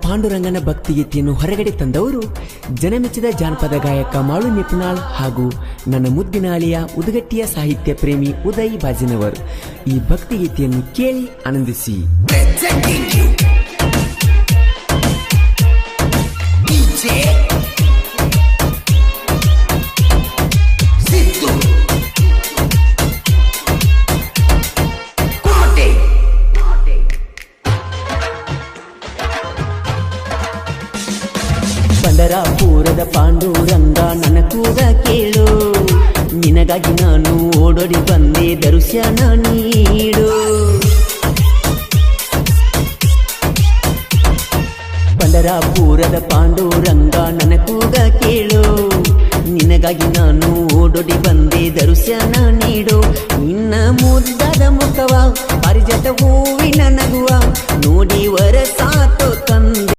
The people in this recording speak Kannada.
ಪಾಂಡುರಂಗನ ಭಕ್ತಿಗೀತೆಯನ್ನು ಹೊರಗಡೆ ತಂದವರು ಜನಮೆಚ್ಚಿದ ಜಾನಪದ ಗಾಯಕ ಮಾಳು ನಿಪುಣಾಳ್ ಹಾಗೂ ನನ್ನ ಮುದ್ದಿನ ಅಳಿಯ ಉದಗಟ್ಟಿಯ ಸಾಹಿತ್ಯ ಪ್ರೇಮಿ ಉದಯ್ ಬಾಜಿನವರ್. ಈ ಭಕ್ತಿಗೀತೆಯನ್ನು ಕೇಳಿ ಆನಂದಿಸಿ. ಪಂಡರಾಪುರದ ಪಾಂಡುರಂಗ ನನ್ನ ಕೂಗ ಕೇಳು, ನಿನಗಾಗಿ ನಾನು ಓಡೋಡಿ ಬಂದೆ ದರ್ಶನ ನೀಡು. ಪಂಡರಾಪುರದ ಪಾಂಡುರಂಗ ನನ್ನ ಕೂಗ ಕೇಳು, ನಿನಗಾಗಿ ನಾನು ಓಡೋಡಿ ಬಂದೆ ದರ್ಶನ ನೀಡು. ನಿನ್ನ ಮುದ್ದಾದ ಮುಖವ ಪಾರಿಜಾತ ಹೂವಿನ ನಗುವ ನೋಡಿ ವರಸಾತೋ ತಂದೆ.